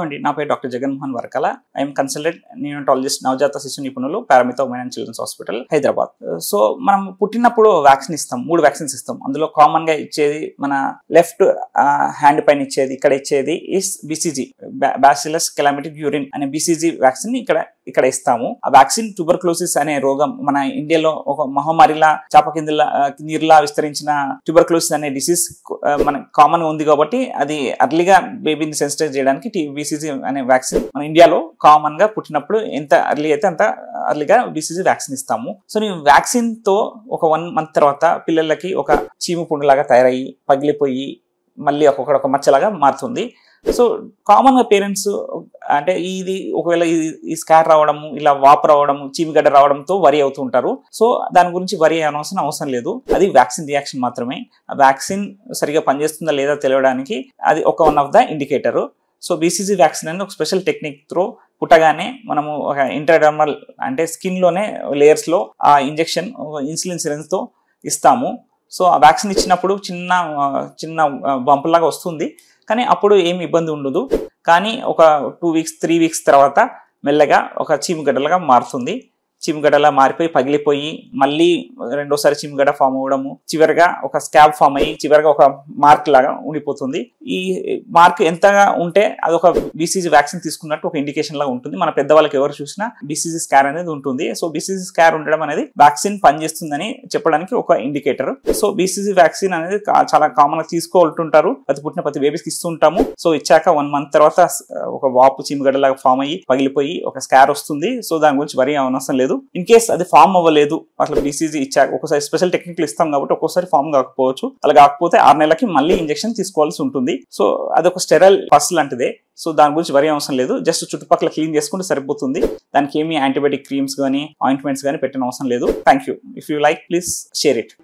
అండి, నా పేరు డాక్టర్ జగన్మోహన్ వర్కల. ఐఎమ్ కన్సల్టెంట్ నియోనటాలజిస్ట్, నవజాత శిశు నిపుణులు, Paramita women and children's hospital, Hyderabad. So మనం పుట్టినప్పుడు వ్యాక్సిన్ ఇస్తాం, 3 వ్యాక్సిన్స్ ఇస్తాం. అందులో కామన్ గా ఇచ్చేది మన లెఫ్ట్ హ్యాండ్ పైన ఇచ్చేది, ఇక్కడ ఇచ్చేది is BCG, bacillus calamity urine అనే BCG వ్యాక్సిన్ ఇక్కడ ఇస్తాము. ఆ వ్యాక్సిన్ ట్యూబర్క్లోసిస్ అనే రోగం మన ఇండియాలో ఒక మహమ్మారిలా చాప కింద నీరులా విస్తరించిన ట్యూబర్క్లోసిస్ అనే డిసీజ్ మన కామన్ ఉంది కాబట్టి అది అర్లీగా బేబీని సెన్సిటైజ్ చేయడానికి BCG అనే వ్యాక్సిన్ మన ఇండియాలో కామన్ గా పుట్టినప్పుడు ఎంత అర్లీ అయితే అంత అర్లీగా BCG వ్యాక్సిన్ ఇస్తాము. సో ఈ వ్యాక్సిన్ తో ఒక 1 month తర్వాత పిల్లలకి ఒక చీము పుండులాగా తయారయ్యి పగిలిపోయి మళ్ళీ ఒక మచ్చలాగా మారుతుంది. సో కామన్ గా పేరెంట్స్ అంటే ఇది ఒకవేళ ఈ స్కార్ రావడము, ఇలా వాపు రావడము, చీమిగడ్డ రావడంతో వరి అవుతూ ఉంటారు. సో దాని గురించి వరి అవ్వాల్సిన అవసరం లేదు. అది వ్యాక్సిన్ రియాక్షన్ మాత్రమే. ఆ వ్యాక్సిన్ సరిగా పనిచేస్తుందా లేదా తెలియడానికి అది ఒక one of the indicator. So BCG vaccine అనేది ఒక స్పెషల్ టెక్నిక్ త్రో పుట్టగానే మనము ఒక ఇంట్రాడర్మల్ అంటే స్కిన్ లోనే లేయర్స్ లో ఆ ఇంజెక్షన్ ఇన్సులిన్ సిరెంజ్ తో ఇస్తాము. సో ఆ వ్యాక్సిన్ ఇచ్చినప్పుడు చిన్న బంపులాగా వస్తుంది, కానీ అప్పుడు ఏమి ఇబ్బంది ఉండదు. కానీ ఒక 2 weeks 3 weeks తర్వాత మెల్లగా ఒక చీమగడ్డలుగా మారుతుంది. చీమగడ్డలా మారిపోయి పగిలిపోయి మళ్ళీ రెండోసారి చీమగడ్డ ఫామ్ అవ్వడము, చివరిగా ఒక స్కాబ్ ఫామ్ అయ్యి చివరిగా ఒక మార్క్ లాగా ఉండిపోతుంది. ఈ మార్క్ ఎంతగా ఉంటే అదొక BCG వ్యాక్సిన్ తీసుకున్నట్టు ఒక ఇండికేషన్ లాగా ఉంటుంది. మన పెద్దవాళ్ళకి ఎవరు చూసినా BCG స్కార్ అనేది ఉంటుంది. సో BCG స్కార్ ఉండడం అనేది వ్యాక్సిన్ పనిచేస్తుందని చెప్పడానికి ఒక ఇండికేటర్. సో BCG వ్యాక్సిన్ అనేది చాలా కామన్ గా తీసుకోవాలంటుంటారు, ప్రతి బేబీస్కి ఇస్తుంటాము. సో ఇచ్చాక 1 month తర్వాత ఒక వాపు చీమగడ్డలాగా ఫామ్ అయ్యి పగిలిపోయి ఒక స్కార్ వస్తుంది. సో దాని గురించి వరి అవసరం లేదు. ఇన్ కేస్ అది ఫామ్ అవ్వలేదు, అట్లా BCG ఇచ్చాక ఒకసారి స్పెషల్ టెక్నిక్లు ఇస్తాం కాబట్టి ఒక్కోసారి ఫామ్ కాకపోవచ్చు. అలా కాకపోతే 6 నెలలకి మళ్ళీ ఇంజెక్షన్ తీసుకోవాల్సి ఉంటుంది. సో అదొక స్టెరైల్ పస్ లాంటిదే. సో దాని గురించి వరి అవసరం లేదు. జస్ట్ చుట్టుపక్కల క్లీన్ చేసుకుంటే సరిపోతుంది. దానికి ఏమి యాంటీబయాటిక్ క్రీమ్స్ కానీ ఆయింట్మెంట్స్ కానీ పెట్టిన అవసరం లేదు. Thank you. If you like please share it.